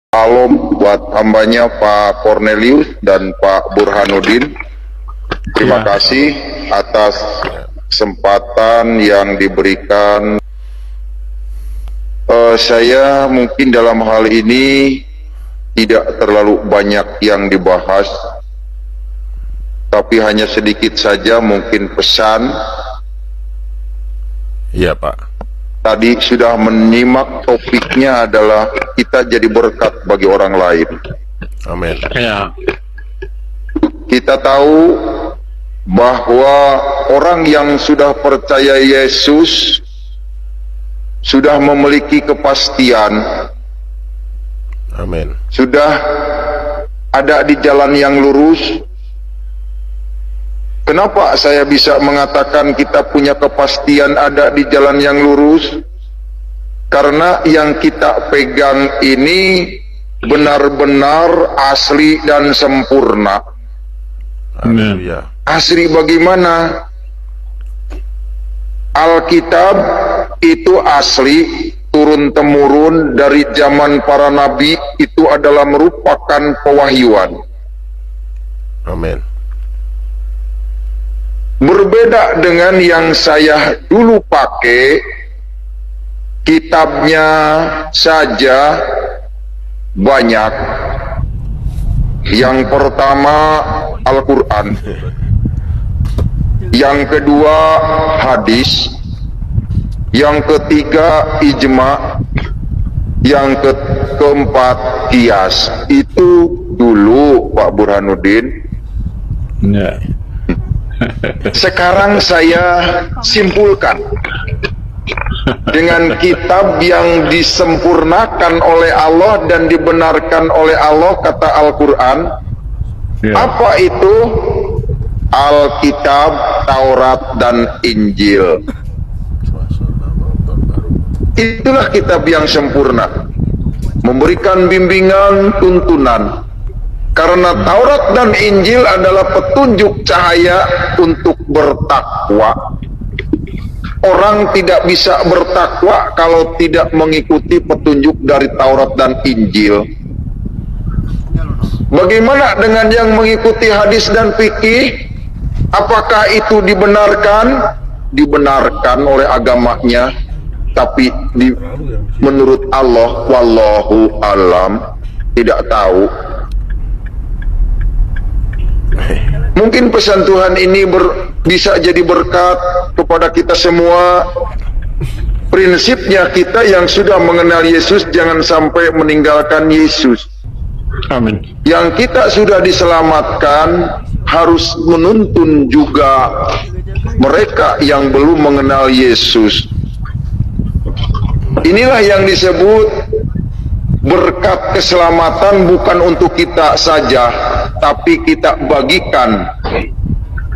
Shalom buat hambanya Pak Cornelius dan Pak Burhanuddin. Terima kasih atas kesempatan yang diberikan. Saya mungkin dalam hal ini tidak terlalu banyak yang dibahas, tapi hanya sedikit saja mungkin pesan. Iya Pak. Tadi sudah menyimak, topiknya adalah kita jadi berkat bagi orang lain. Amin. Ya. Kita tahu bahwa orang yang sudah percaya Yesus sudah memiliki kepastian, Amin. sudah ada di jalan yang lurus. Kenapa saya bisa mengatakan kita punya kepastian ada di jalan yang lurus? Karena yang kita pegang ini benar-benar asli dan sempurna. Haleluya. Asli bagaimana? Alkitab itu asli, turun-temurun dari zaman para nabi, itu adalah merupakan pewahyuan. Amin. Berbeda dengan yang saya dulu pakai, kitabnya saja banyak. Yang pertama Al-Quran, yang kedua hadis, yang ketiga ijma, yang keempat qiyas. Itu dulu Pak Burhanuddin. Ya. Sekarang saya simpulkan dengan kitab yang disempurnakan oleh Allah dan dibenarkan oleh Allah, kata Al-Quran. Ya. Apa itu? Alkitab, Taurat, dan Injil. Itulah kitab yang sempurna, memberikan bimbingan, tuntunan. Karena Taurat dan Injil adalah petunjuk cahaya untuk bertakwa. Orang tidak bisa bertakwa kalau tidak mengikuti petunjuk dari Taurat dan Injil. Bagaimana dengan yang mengikuti hadis dan fikih? Apakah itu dibenarkan? Dibenarkan oleh agamanya, tapi menurut Allah, wallahu alam, tidak tahu. Mungkin pesan Tuhan ini bisa jadi berkat kepada kita semua. Prinsipnya kita yang sudah mengenal Yesus jangan sampai meninggalkan Yesus. Amin. Yang kita sudah diselamatkan harus menuntun juga mereka yang belum mengenal Yesus. Inilah yang disebut berkat keselamatan, bukan untuk kita saja, tapi kita bagikan,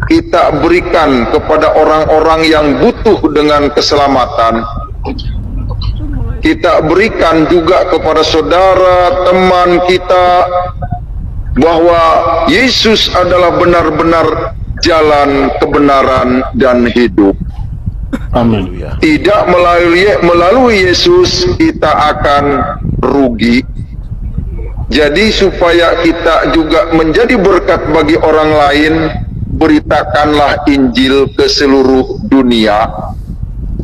kita berikan kepada orang-orang yang butuh dengan keselamatan. Kita berikan juga kepada saudara, teman kita, bahwa Yesus adalah benar-benar jalan kebenaran dan hidup. Amin. Tidak melalui Yesus kita akan rugi. Jadi supaya kita juga menjadi berkat bagi orang lain, beritakanlah Injil ke seluruh dunia.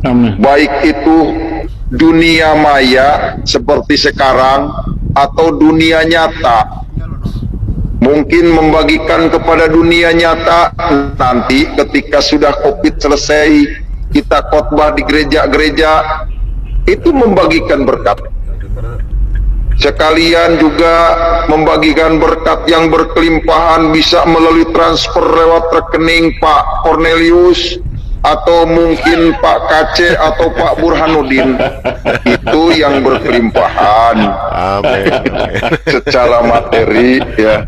Amin. Baik itu dunia maya seperti sekarang atau dunia nyata. Mungkin membagikan kepada dunia nyata nanti ketika sudah COVID selesai, kita khotbah di gereja-gereja, itu membagikan berkat. Sekalian juga membagikan berkat yang berkelimpahan, bisa melalui transfer lewat rekening Pak Cornelius, atau mungkin Pak Kace atau Pak Burhanuddin. Itu yang berkelimpahan. Amin. Secara materi, ya.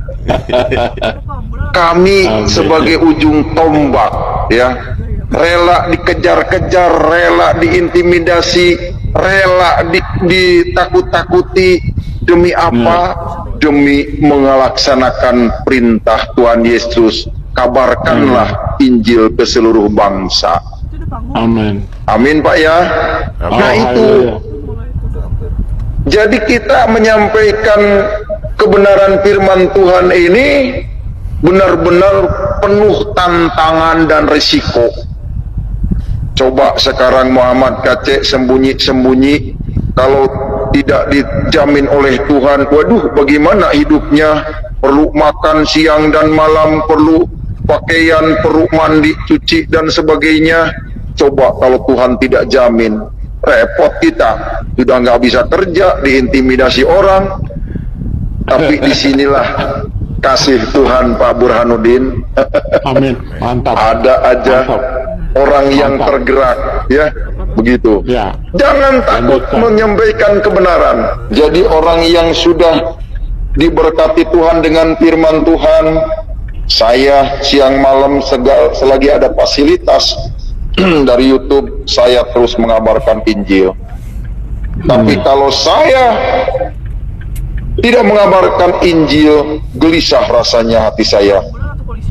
Kami sebagai ujung tombak, ya, rela dikejar-kejar, rela diintimidasi, rela ditakut-takuti. Demi apa? Demi melaksanakan perintah Tuhan Yesus. Kabarkanlah Injil ke seluruh bangsa. Amin. Amin Pak ya. Nah itu Jadi kita menyampaikan kebenaran firman Tuhan ini benar-benar penuh tantangan dan risiko. Coba sekarang Muhammad Kacek sembunyi-sembunyi, kalau tidak dijamin oleh Tuhan, waduh bagaimana hidupnya, perlu makan siang dan malam, perlu pakaian, perlu mandi, cuci dan sebagainya. Coba kalau Tuhan tidak jamin, repot kita, sudah nggak bisa kerja, diintimidasi orang. Tapi disinilah kasih Tuhan Pak Burhanuddin. Amin. Mantap. Ada aja Mantap. orang yang Mantap. tergerak, ya begitu. Ya. Jangan takut Lanjutkan. menyampaikan kebenaran. Jadi orang yang sudah diberkati Tuhan dengan firman Tuhan, saya siang malam selagi ada fasilitas dari YouTube, saya terus mengabarkan Injil. Tapi kalau saya tidak mengabarkan Injil, gelisah rasanya hati saya.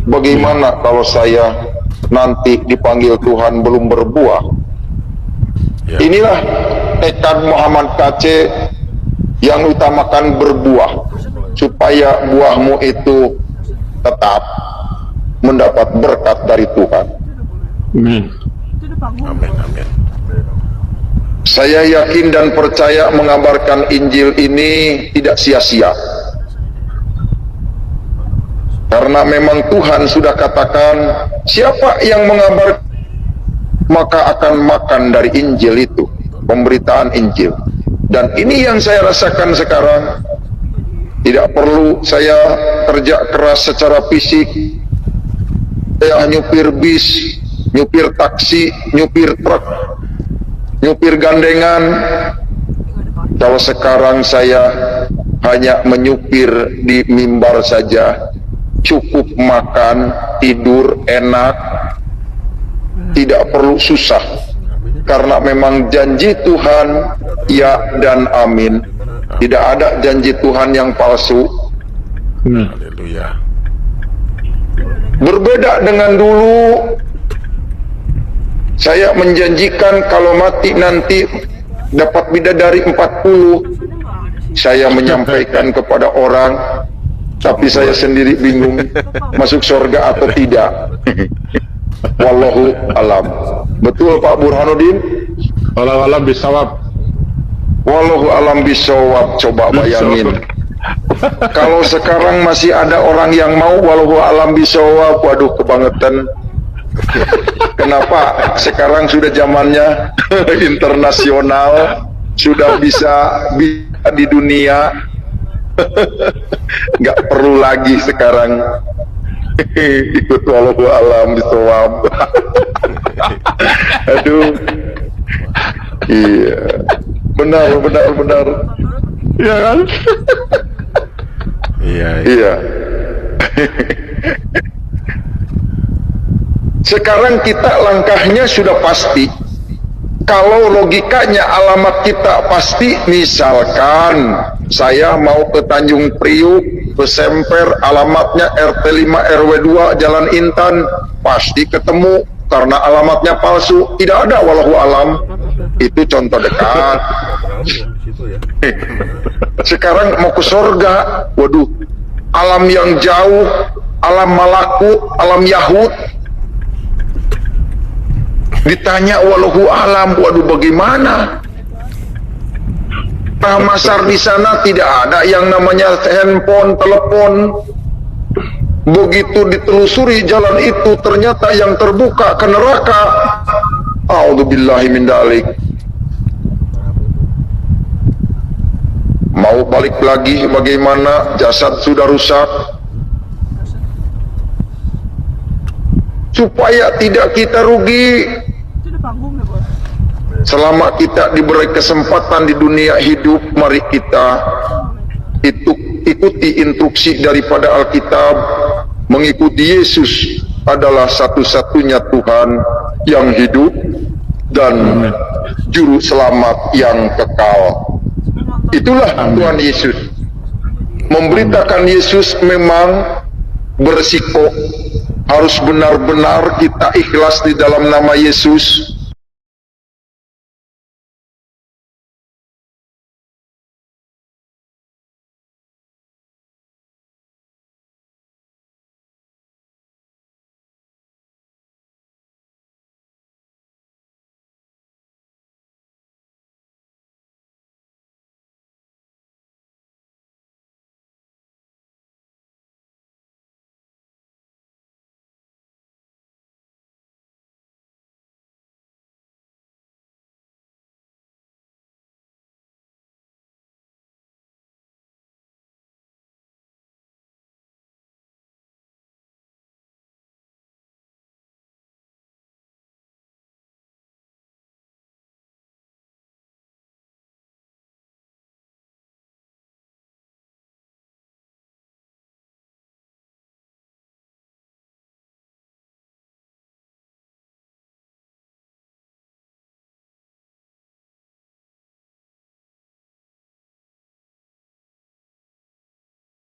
Bagaimana kalau saya nanti dipanggil Tuhan belum berbuah? Ya. Inilah tekad Muhammad Kacek yang utamakan berbuah, supaya buahmu itu tetap mendapat berkat dari Tuhan. Amin. Amin. Amin. Saya yakin dan percaya mengabarkan Injil ini tidak sia-sia. Karena memang Tuhan sudah katakan, siapa yang mengabarkan maka akan makan dari Injil itu, pemberitaan Injil. Dan ini yang saya rasakan sekarang. Tidak perlu saya kerja keras secara fisik, saya nyupir bis, nyupir taksi, nyupir truk, nyupir gandengan. Kalau sekarang saya hanya menyupir di mimbar saja, cukup makan, tidur enak, tidak perlu susah. Karena memang janji Tuhan ya dan amin. Tidak ada janji Tuhan yang palsu. Amin. Haleluya. Berbeda dengan dulu, saya menjanjikan kalau mati nanti dapat bidadari 40. Saya menyampaikan kepada orang, tapi saya sendiri bingung masuk surga atau tidak. Wallahu alam. Betul Pak Burhanuddin? Walau bisawab. Wallahu alam bisawab. Coba bayangin, kalau sekarang masih ada orang yang mau wallahu alam bisawab, waduh kebangetan. Kenapa? Sekarang sudah zamannya internasional, sudah bisa di dunia, nggak perlu lagi sekarang ikut wallahu alam bisawab. Aduh, iya, benar. Ya kan? Iya. Iya. Sekarang kita langkahnya sudah pasti. Kalau logikanya alamat kita pasti, misalkan saya mau ke Tanjung Priuk, ke Semper, alamatnya RT 5 RW 2 Jalan Intan, pasti ketemu karena alamatnya palsu. Tidak ada wallahu alam. Itu contoh dekat. Sekarang mau ke surga, waduh, alam yang jauh, alam malakut, alam Yahud. Ditanya wallahu alam, waduh bagaimana? Masar di sana tidak ada yang namanya handphone, telepon. Begitu ditelusuri jalan itu, ternyata yang terbuka ke neraka. A'udzubillahi min dzalik. Mau balik lagi bagaimana? Jasad sudah rusak. Supaya tidak kita rugi, selama kita diberi kesempatan di dunia hidup, mari kita ikuti instruksi daripada Alkitab. Mengikuti Yesus adalah satu-satunya Tuhan yang hidup dan juru selamat yang kekal. Itulah Tuhan Yesus. Memberitakan Yesus memang berisiko. Harus benar-benar kita ikhlas di dalam nama Yesus.